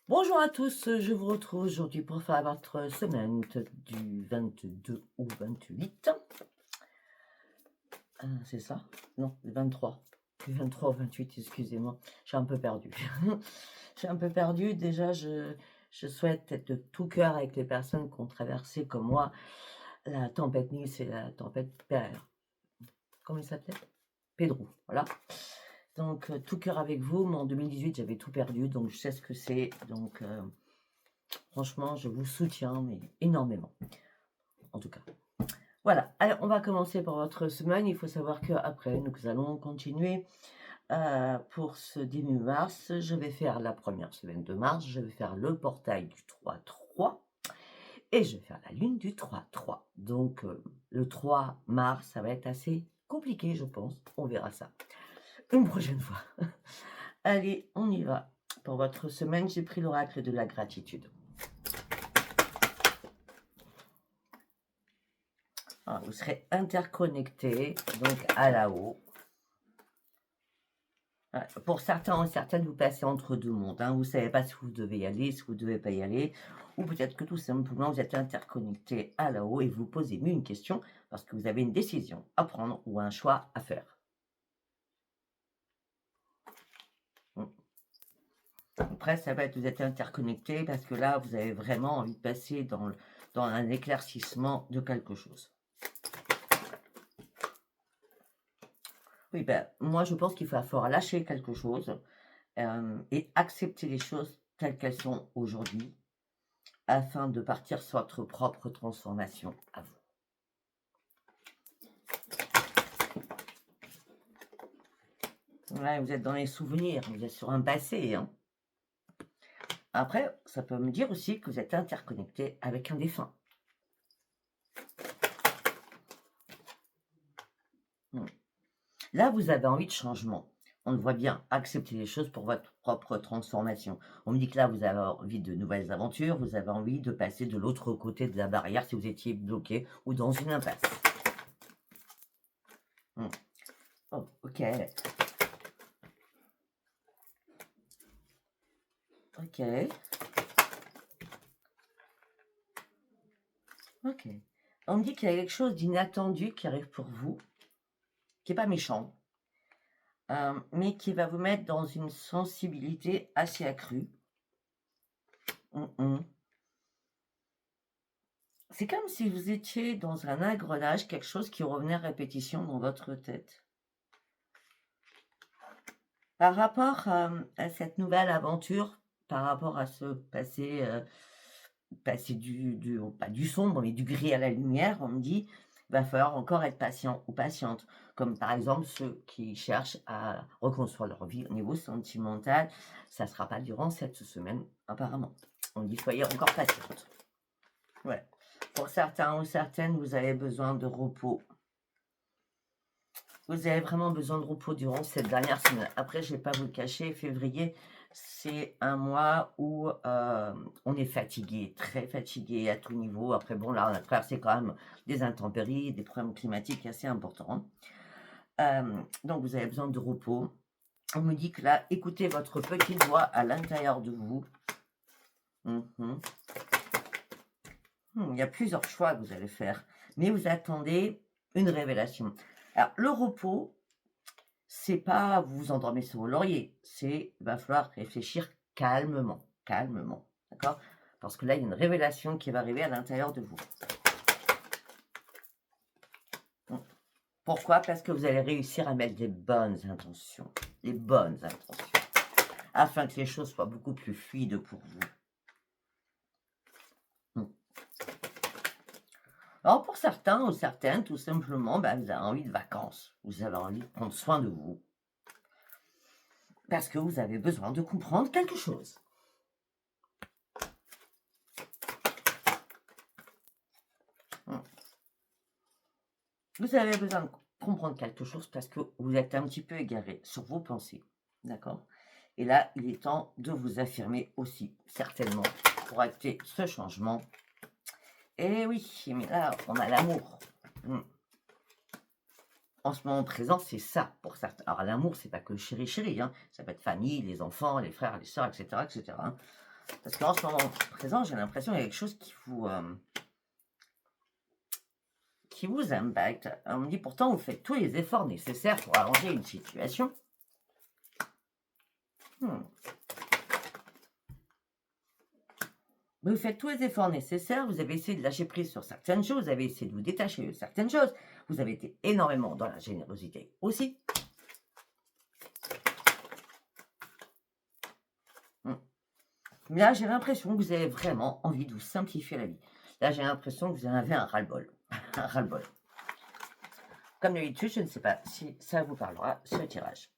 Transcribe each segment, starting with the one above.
Bonjour à tous, je vous retrouve aujourd'hui pour faire votre semaine du 22 au 28. C'est ça? Non, le 23. Du 23 au 28, excusez-moi, je suis un peu perdue. Je suis un peu perdue. Déjà, je souhaite être de tout cœur avec les personnes qui ont traversé, comme moi, la tempête Nice et la tempête comment il s'appelait? Pedro, voilà. Donc, tout cœur avec vous. Moi, en 2018, j'avais tout perdu, donc je sais ce que c'est. Donc, franchement, je vous soutiens, mais énormément, en tout cas. Voilà, alors on va commencer par votre semaine. Il faut savoir qu'après, nous allons continuer pour ce début mars. Je vais faire la première semaine de mars. Je vais faire le portail du 3-3 et je vais faire la lune du 3-3. Donc, le 3 mars, ça va être assez compliqué, je pense. On verra ça une prochaine fois. Allez, on y va. Pour votre semaine, j'ai pris l'oracle de la gratitude. Alors, vous serez interconnectés, donc à la haut. Pour certains ou certaines, vous passez entre deux mondes. Vous ne savez pas si vous devez y aller, si vous ne devez pas y aller. Ou peut-être que tout simplement, vous êtes interconnecté à la haut et vous posez mieux une question parce que vous avez une décision à prendre ou un choix à faire. Après, ça va être vous êtes interconnecté parce que là, vous avez vraiment envie de passer dans un éclaircissement de quelque chose. Oui, moi, je pense qu'il va falloir lâcher quelque chose et accepter les choses telles qu'elles sont aujourd'hui afin de partir sur votre propre transformation à vous. Ouais, vous êtes dans les souvenirs, vous êtes sur un passé. Après, ça peut me dire aussi que vous êtes interconnecté avec un défunt. Là, vous avez envie de changement. On le voit bien, accepter les choses pour votre propre transformation. On me dit que là, vous avez envie de nouvelles aventures, vous avez envie de passer de l'autre côté de la barrière si vous étiez bloqué ou dans une impasse. Oh, ok. Ok. Ok. On me dit qu'il y a quelque chose d'inattendu qui arrive pour vous, qui n'est pas méchant, mais qui va vous mettre dans une sensibilité assez accrue. C'est comme si vous étiez dans un engrenage, quelque chose qui revenait à répétition dans votre tête. Par rapport à cette nouvelle aventure, par rapport à ce passer pas du sombre, mais du gris à la lumière, on me dit, il va falloir encore être patient ou patiente. Comme par exemple ceux qui cherchent à reconstruire leur vie au niveau sentimental, ça ne sera pas durant cette semaine, apparemment. On me dit, soyez encore patiente. Ouais. Pour certains ou certaines, vous avez besoin de repos. Vous avez vraiment besoin de repos durant cette dernière semaine. Après, je ne vais pas vous le cacher, février, c'est un mois où on est fatigué, très fatigué à tout niveau. Après, bon, là, on a traversé quand même des intempéries, des problèmes climatiques assez importants. Donc, vous avez besoin de repos. On me dit que là, écoutez votre petite voix à l'intérieur de vous. Il y a plusieurs choix que vous allez faire, mais vous attendez une révélation. Alors, le repos, c'est pas vous vous endormez sur vos lauriers, il va falloir réfléchir calmement, d'accord? Parce que là, il y a une révélation qui va arriver à l'intérieur de vous. Pourquoi? Parce que vous allez réussir à mettre des bonnes intentions, afin que les choses soient beaucoup plus fluides pour vous. Alors pour certains ou certaines, tout simplement, vous avez envie de vacances, vous avez envie de prendre soin de vous, parce que vous avez besoin de comprendre quelque chose. Vous avez besoin de comprendre quelque chose parce que vous êtes un petit peu égaré sur vos pensées, d'accord? Et là, il est temps de vous affirmer aussi, certainement, pour acter ce changement. Et oui, mais là, on a l'amour. En ce moment présent, c'est ça pour certains. Alors l'amour, c'est pas que chéri, ça peut être famille, les enfants, les frères, les sœurs, etc., etc. Parce qu'en ce moment présent, j'ai l'impression qu'il y a quelque chose qui vous impacte. On me dit pourtant, vous faites tous les efforts nécessaires pour arranger une situation. Vous faites tous les efforts nécessaires, vous avez essayé de lâcher prise sur certaines choses, vous avez essayé de vous détacher de certaines choses, vous avez été énormément dans la générosité aussi. Mais là, j'ai l'impression que vous avez vraiment envie de vous simplifier la vie. Là, j'ai l'impression que vous en avez un ras-le-bol. Un ras-le-bol. Comme d'habitude, je ne sais pas si ça vous parlera, ce tirage.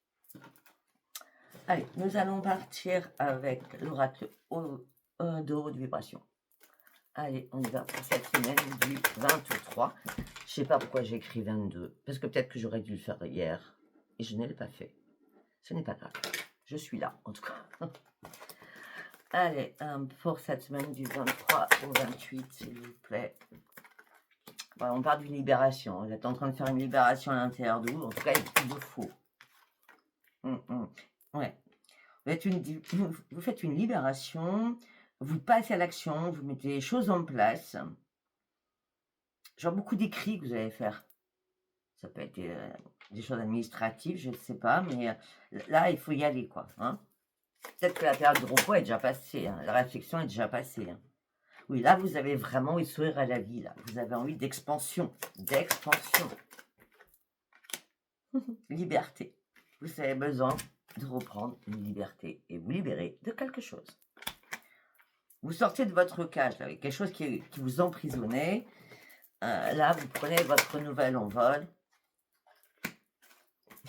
Allez, nous allons partir avec l'oracle de haute vibration. Allez, on y va pour cette semaine du 23. Je ne sais pas pourquoi j'ai écrit 22, parce que peut-être que j'aurais dû le faire hier, et je ne l'ai pas fait. Ce n'est pas grave. Je suis là, en tout cas. Allez, pour cette semaine du 23 au 28, s'il vous plaît. Voilà, on parle d'une libération. Vous êtes en train de faire une libération à l'intérieur de vous. En tout cas, il vous faut. Ouais. Vous faites une libération, vous passez à l'action, vous mettez les choses en place. Genre beaucoup d'écrits que vous allez faire. Ça peut être des choses administratives, je ne sais pas, mais là, il faut y aller, quoi. Hein. Peut-être que la période de repos est déjà passée, hein, la réflexion est déjà passée. Hein. Oui, là, vous avez vraiment envie de sourire à la vie, là. Vous avez envie d'expansion, liberté. Vous avez besoin de reprendre une liberté et vous libérer de quelque chose. Vous sortez de votre cage, là, avec quelque chose qui vous emprisonnait. Là, vous prenez votre nouvel envol.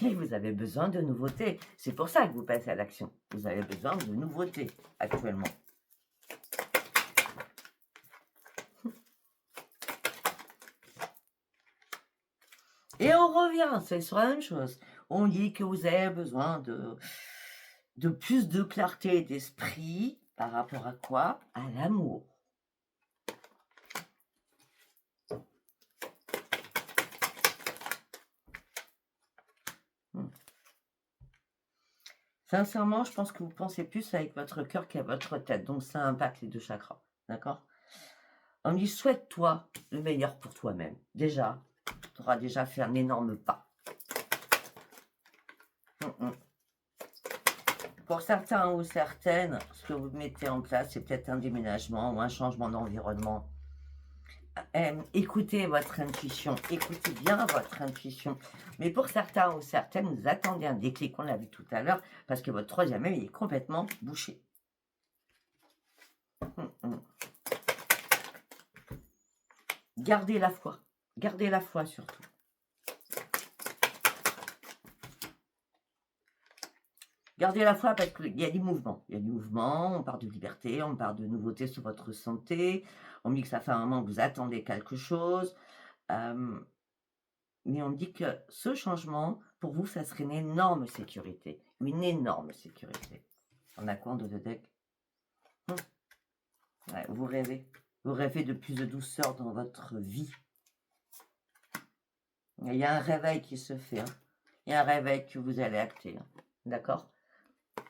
Et vous avez besoin de nouveautés. C'est pour ça que vous passez à l'action. Vous avez besoin de nouveautés actuellement. Et on revient, c'est sur la même chose. On dit que vous avez besoin de plus de clarté d'esprit par rapport à quoi? À l'amour. Sincèrement, je pense que vous pensez plus avec votre cœur qu'à votre tête. Donc, ça impacte les deux chakras. D'accord? On dit, souhaite-toi le meilleur pour toi-même. Déjà, tu auras déjà fait un énorme pas. Pour certains ou certaines, ce que vous mettez en place, c'est peut-être un déménagement ou un changement d'environnement. Écoutez votre intuition, écoutez bien votre intuition. Mais pour certains ou certaines, vous attendez un déclic, on l'a vu tout à l'heure, parce que votre troisième œil est complètement bouché. Gardez la foi surtout. Gardez la foi parce qu'il y a des mouvements. Il y a du mouvement, on parle de liberté, on parle de nouveautés sur votre santé. On me dit que ça fait un moment que vous attendez quelque chose. Mais on me dit que ce changement, pour vous, ça serait une énorme sécurité. Une énorme sécurité. On a quoi en deux de deck? Ouais, vous rêvez. Vous rêvez de plus de douceur dans votre vie. Il y a un réveil qui se fait. Hein. Il y a un réveil que vous allez acter. Hein. D'accord?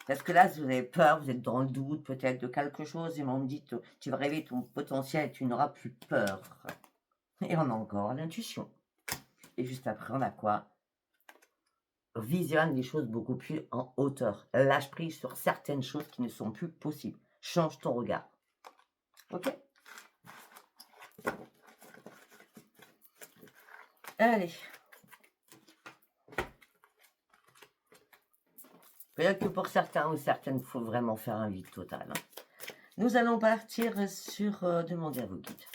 Parce que là, vous avez peur, vous êtes dans le doute peut-être de quelque chose, et on me dit, tu vas réveiller ton potentiel et tu n'auras plus peur. Et on a encore l'intuition. Et juste après, on a quoi? Visionne les choses beaucoup plus en hauteur. Lâche prise sur certaines choses qui ne sont plus possibles. Change ton regard. Ok? Allez. Peut-être que pour certains ou certaines, il faut vraiment faire un vide total. Hein. Nous allons partir sur demander à vos guides.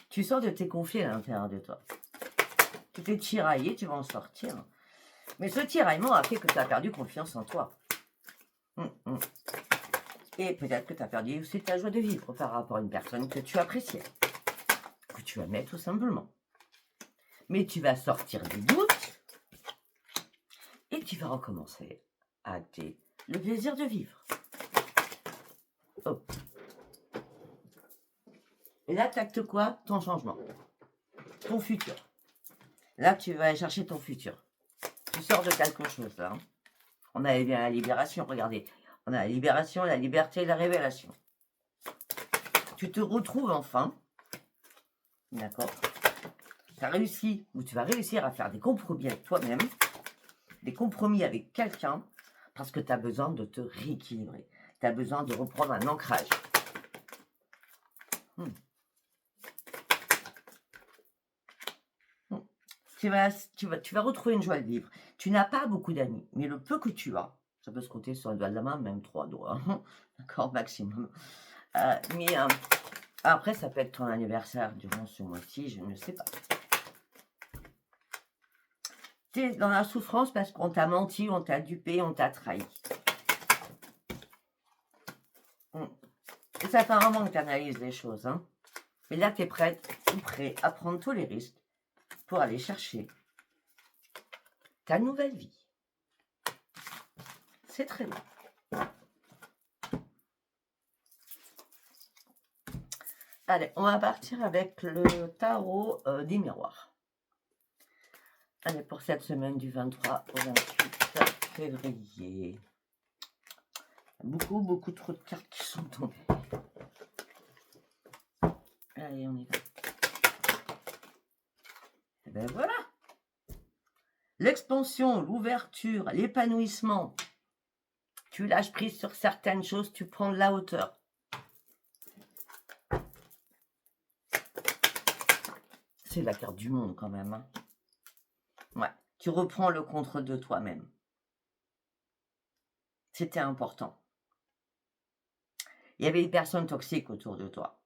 Tu sors de tes conflits à l'intérieur de toi. Tu t'es tiraillé, tu vas en sortir. Mais ce tiraillement a fait que tu as perdu confiance en toi. Et peut-être que tu as perdu aussi ta joie de vivre par rapport à une personne que tu appréciais. Que tu aimais tout simplement. Mais tu vas sortir des doutes. Et tu vas recommencer à acter le plaisir de vivre. Oh. Et là, tu actes quoi? Ton changement. Ton futur. Là, tu vas aller chercher ton futur. Tu sors de quelque chose, là. Hein. On a bien la libération, regardez. On a la libération, la liberté et la révélation. Tu te retrouves enfin. D'accord. Tu as réussi, ou tu vas réussir à faire des compromis avec toi-même, des compromis avec quelqu'un, parce que tu as besoin de te rééquilibrer. Tu as besoin de reprendre un ancrage. Tu vas retrouver une joie de vivre. Tu n'as pas beaucoup d'amis, mais le peu que tu as, ça peut se compter sur le doigt de la main, même 3 doigts, d'accord, maximum. Mais après, ça peut être ton anniversaire durant ce mois-ci, je ne sais pas. Tu es dans la souffrance parce qu'on t'a menti, on t'a dupé, on t'a trahi. Et ça fait un moment que tu analyses les choses. Hein. Et là, tu es prête ou prêt à prendre tous les risques pour aller chercher ta nouvelle vie. C'est très bien. Allez, on va partir avec le tarot des miroirs. Allez, pour cette semaine du 23 au 28 février. Beaucoup trop de cartes qui sont tombées. Allez, on y va. Et ben voilà. L'expansion, l'ouverture, l'épanouissement. Tu lâches prise sur certaines choses, tu prends de la hauteur. C'est la carte du monde quand même. Hein. Ouais, tu reprends le contrôle de toi-même. C'était important. Il y avait des personnes toxiques autour de toi.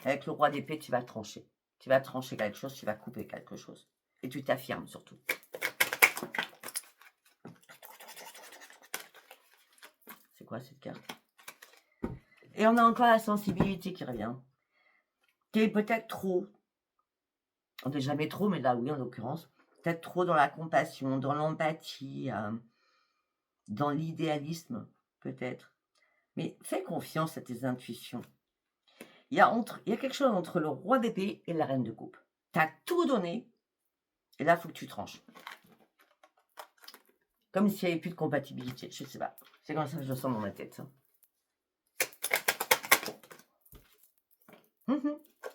Avec le roi d'épée, tu vas trancher. Tu vas trancher quelque chose, tu vas couper quelque chose. Et tu t'affirmes surtout. C'est quoi cette carte? Et on a encore la sensibilité qui revient. Tu es peut-être trop. On n'est jamais trop, mais là oui en l'occurrence. Peut-être trop dans la compassion, dans l'empathie, dans l'idéalisme, peut-être. Mais fais confiance à tes intuitions. Il y a quelque chose entre le roi d'épée et la reine de coupe. Tu as tout donné, et là, il faut que tu tranches. Comme s'il n'y avait plus de compatibilité, je ne sais pas. C'est comme ça que je le sens dans ma tête. Ça.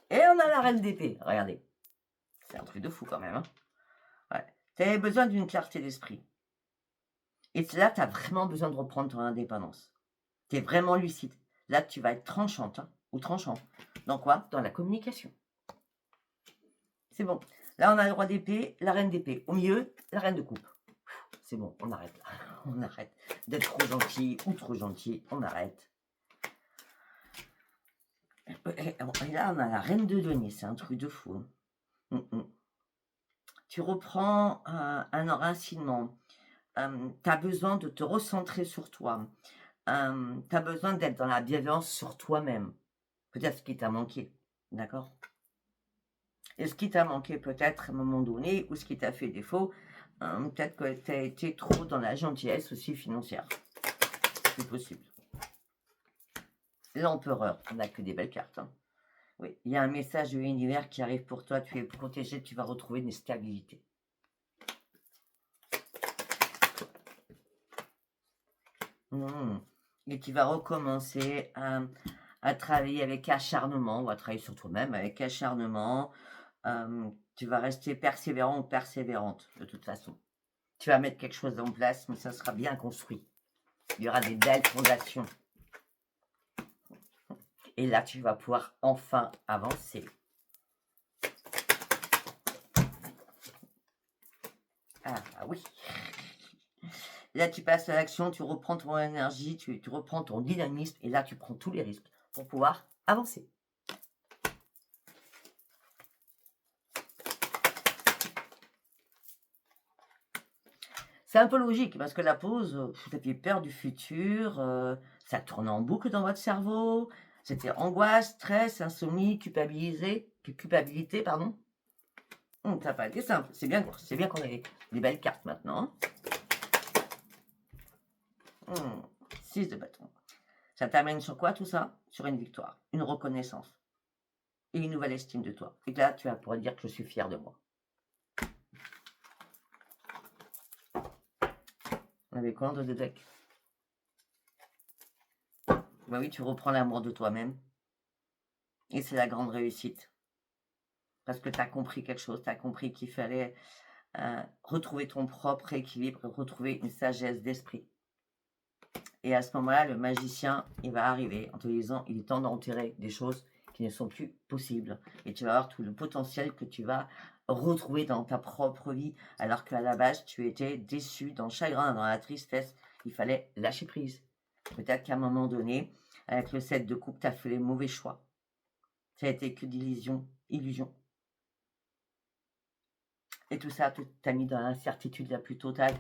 Et on a la reine d'épée, regardez. C'est un truc de fou quand même. Hein. Ouais. Tu avais besoin d'une clarté d'esprit. Et là, tu as vraiment besoin de reprendre ton indépendance. Tu es vraiment lucide. Là, tu vas être tranchante hein, ou tranchant. Dans quoi? Dans la communication. C'est bon. Là, on a le roi d'épée, la reine d'épée. Au milieu, la reine de coupe. C'est bon, on arrête là. On arrête d'être trop gentil ou trop gentil. On arrête. Et là, on a la reine de denier. C'est un truc de fou. Tu reprends un enracinement. Tu as besoin de te recentrer sur toi. Tu as besoin d'être dans la bienveillance sur toi-même. Peut-être ce qui t'a manqué. D'accord? Et ce qui t'a manqué peut-être à un moment donné, ou ce qui t'a fait défaut, peut-être que tu as été trop dans la gentillesse aussi financière. C'est possible. L'empereur, on n'a que des belles cartes. Hein. Oui, il y a un message de l'univers qui arrive pour toi, tu es protégé, tu vas retrouver une stabilité. Et tu vas recommencer à travailler avec acharnement, ou à travailler sur toi-même avec acharnement. Tu vas rester persévérant ou persévérante, de toute façon. Tu vas mettre quelque chose en place, mais ça sera bien construit. Il y aura des belles fondations. Et là, tu vas pouvoir enfin avancer. Ah oui. Là, tu passes à l'action, tu reprends ton énergie, tu reprends ton dynamisme, et là, tu prends tous les risques pour pouvoir avancer. C'est un peu logique, parce que la pause, vous aviez peur du futur, ça tourne en boucle dans votre cerveau, c'était angoisse, stress, insomnie, culpabilité, pardon. Ça n'a pas été simple. C'est bien qu'on ait des belles cartes maintenant. 6 de bâton. Ça t'amène sur quoi tout ça? Sur une victoire, une reconnaissance et une nouvelle estime de toi. Et là, tu vas pouvoir dire que je suis fière de moi. Avec quoi, de deck? Bah oui, tu reprends l'amour de toi-même. Et c'est la grande réussite. Parce que tu as compris quelque chose, tu as compris qu'il fallait retrouver ton propre équilibre, retrouver une sagesse d'esprit. Et à ce moment-là, le magicien, il va arriver en te disant, il est temps d'enterrer des choses qui ne sont plus possibles. Et tu vas avoir tout le potentiel que tu vas retrouver dans ta propre vie, alors qu'à la base, tu étais déçu, dans le chagrin, dans la tristesse. Il fallait lâcher prise. Peut-être qu'à un moment donné, avec le 7 de coupe, tu as fait les mauvais choix. Ça a été que d'illusions, illusions. Et tout ça t'a mis dans l'incertitude la plus totale.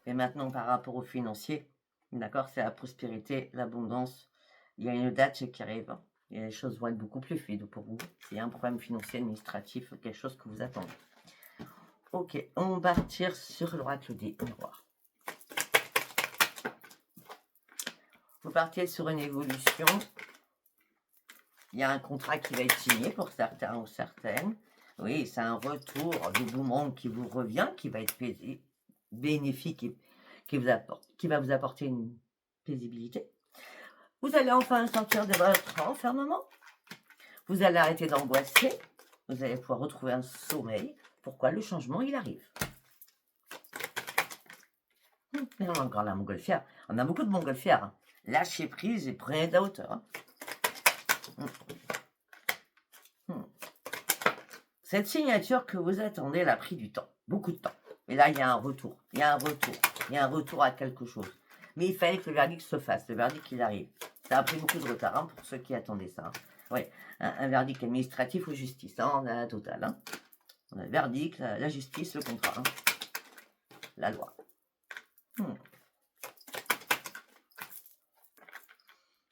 Mais maintenant, par rapport au financier, d'accord, c'est la prospérité, l'abondance. Il y a une date qui arrive. Et les choses vont être beaucoup plus fluides pour vous. S'il y a un problème financier, administratif, quelque chose que vous attendez. Ok, on va partir sur l'oracle des miroirs. Vous partez sur une évolution. Il y a un contrat qui va être signé pour certains ou certaines. Oui, c'est un retour du boomerang qui vous revient, qui va être bénéfique et qui va vous apporter une paisibilité. Vous allez enfin sortir de votre enfermement. Vous allez arrêter d'angoisser. Vous allez pouvoir retrouver un sommeil. Pourquoi? Le changement, il arrive. Et on a encore la montgolfière. On a beaucoup de montgolfières. Hein. Lâchez prise et prenez de la hauteur. Hein. Cette signature que vous attendez, elle a pris du temps, beaucoup de temps. Mais là, il y a un retour, il y a un retour à quelque chose. Mais il fallait que le verdict se fasse, le verdict, il arrive. Ça a pris beaucoup de retard hein, pour ceux qui attendaient ça. Hein. Oui, un verdict administratif ou justice, hein, on a la totale. Hein. On a le verdict, la justice, le contrat, hein. La loi.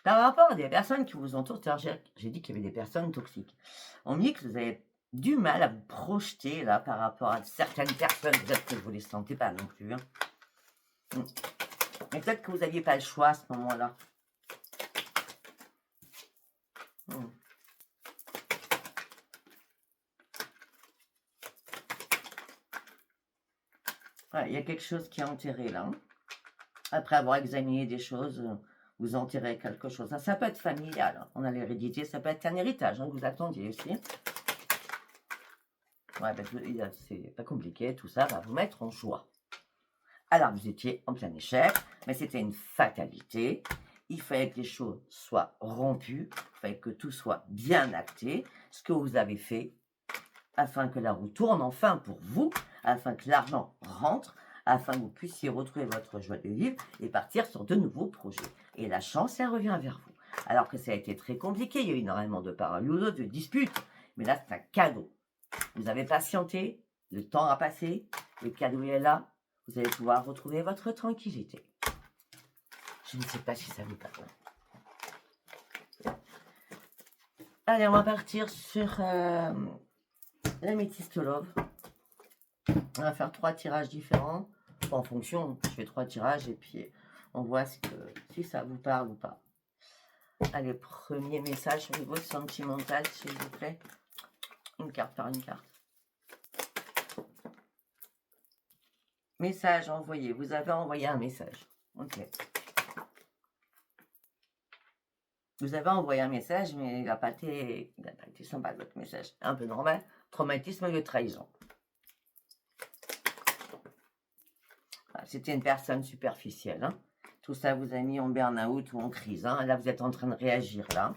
Par rapport à des personnes qui vous entourent, j'ai dit qu'il y avait des personnes toxiques. On me dit que vous avez du mal à vous projeter là par rapport à certaines personnes, peut-être que vous ne les sentez pas non plus. Hein. Mais peut-être que vous n'aviez pas le choix à ce moment-là. Il y a quelque chose qui est enterré là. Hein. Après avoir examiné des choses, vous enterrez quelque chose. Ça peut être familial, hein. On a l'hérédité, ça peut être un héritage hein, que vous attendiez aussi. Ouais, c'est pas compliqué, tout ça va vous mettre en joie. Alors, vous étiez en plein échec, mais c'était une fatalité. Il fallait que les choses soient rompues, il fallait que tout soit bien acté, ce que vous avez fait, afin que la roue tourne enfin pour vous, afin que l'argent rentre, afin que vous puissiez retrouver votre joie de vivre et partir sur de nouveaux projets. Et la chance, elle revient vers vous. Alors que ça a été très compliqué, il y a eu énormément de parallèles, de disputes, mais là, c'est un cadeau. Vous avez patienté, le temps a passé, le cadeau est là, vous allez pouvoir retrouver votre tranquillité. Je ne sais pas si ça vous parle. Allez, on va partir sur l'améthyste love. On va faire 3 tirages différents. En fonction, je fais 3 tirages et puis on voit si ça vous parle ou pas. Allez, premier message au niveau sentimental, s'il vous plaît. Une carte par une carte. Message envoyé. Vous avez envoyé un message. Ok. Vous avez envoyé un message, mais il n'a pas été sympa, votre message. Un peu normal. Traumatisme de trahison. C'était une personne superficielle. Hein. Tout ça vous a mis en burn-out ou en crise. Hein. Là, vous êtes en train de réagir, là.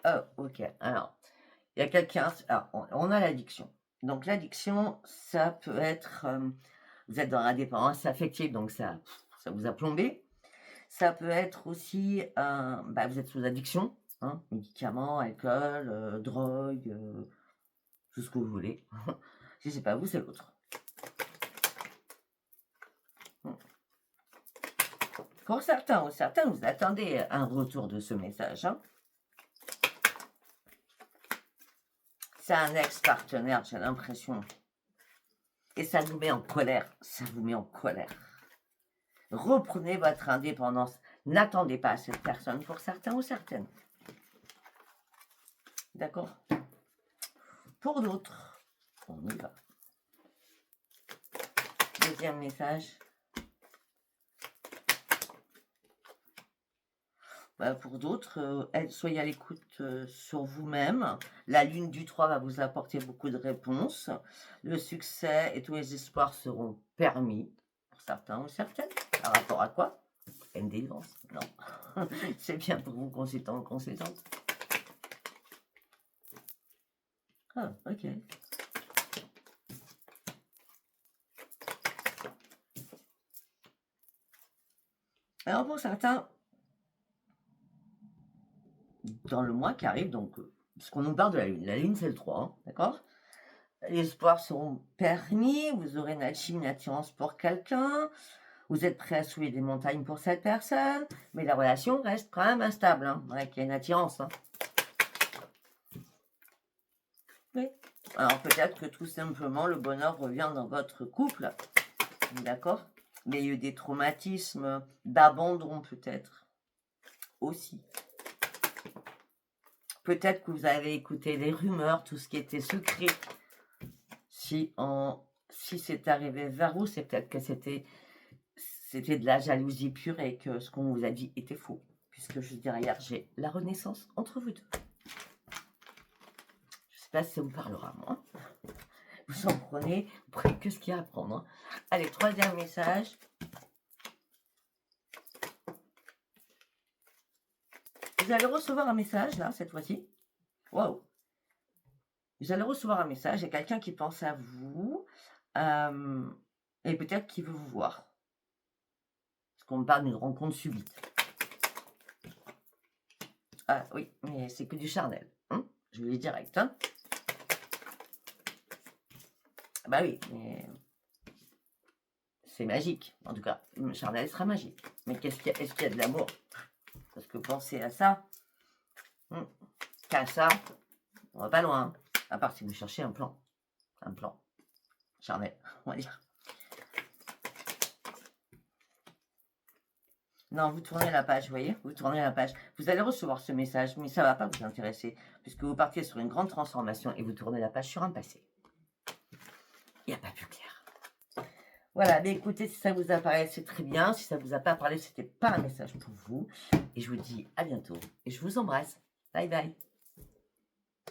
Oh, ok. Alors, il y a quelqu'un... Alors, on a l'addiction. Donc, l'addiction, ça peut être... vous êtes dans la dépendance affective, donc ça vous a plombé. Ça peut être aussi... vous êtes sous addiction. Hein, médicaments, alcool, drogue, tout ce que vous voulez. Si c'est pas vous, c'est l'autre. Pour certains ou certaines, vous attendez un retour de ce message. Hein. C'est un ex-partenaire, j'ai l'impression. Et ça vous met en colère. Ça vous met en colère. Reprenez votre indépendance. N'attendez pas à cette personne pour certains ou certaines. D'accord? Pour d'autres, on y va. Deuxième message. Pour d'autres, soyez à l'écoute sur vous-même. La lune du 3 va vous apporter beaucoup de réponses. Le succès et tous les espoirs seront permis, pour certains ou certaines. Par rapport à quoi? Une délivrance? Non. C'est bien pour vous, consultants ou consultantes. Ah, ok. Alors pour certains, dans le mois qui arrive, donc, puisqu'on nous parle de la lune c'est le 3, hein, d'accord? Les espoirs seront permis, vous aurez une attirance pour quelqu'un, vous êtes prêt à soulever des montagnes pour cette personne, mais la relation reste quand même instable, hein, avec une attirance. Hein. Oui. Alors peut-être que tout simplement le bonheur revient dans votre couple, d'accord? Mais il y a eu des traumatismes d'abandon peut-être aussi. Peut-être que vous avez écouté les rumeurs, tout ce qui était secret. Si c'est arrivé vers vous, c'est peut-être que c'était de la jalousie pure et que ce qu'on vous a dit était faux. Puisque je dis derrière, j'ai la renaissance entre vous deux. Je ne sais pas si ça vous parlera, moi. Vous en prenez que ce qu'il y a à prendre. Hein. Allez, troisième message. Vous allez recevoir un message, là, cette fois-ci. Waouh! Vous allez recevoir un message, il y a quelqu'un qui pense à vous, et peut-être qui veut vous voir. Parce qu'on me parle d'une rencontre subite. Ah oui, mais c'est que du charnel. Hein, je vous le dis direct. Hein. Bah oui, mais c'est magique. En tout cas, le charnel sera magique. Mais est-ce qu'il y a de l'amour? Parce que pensez à ça. Qu'à ça, on va pas loin. À part si vous cherchez un plan. Un plan. Charnel, on va dire. Non, vous tournez la page, vous voyez? Vous tournez la page. Vous allez recevoir ce message, mais ça ne va pas vous intéresser, puisque vous partiez sur une grande transformation et vous tournez la page sur un passé. Il n'y a pas plus clair. Voilà, mais écoutez, si ça vous a parlé, c'est très bien. Si ça ne vous a pas parlé, ce n'était pas un message pour vous. Et je vous dis à bientôt. Et je vous embrasse. Bye bye.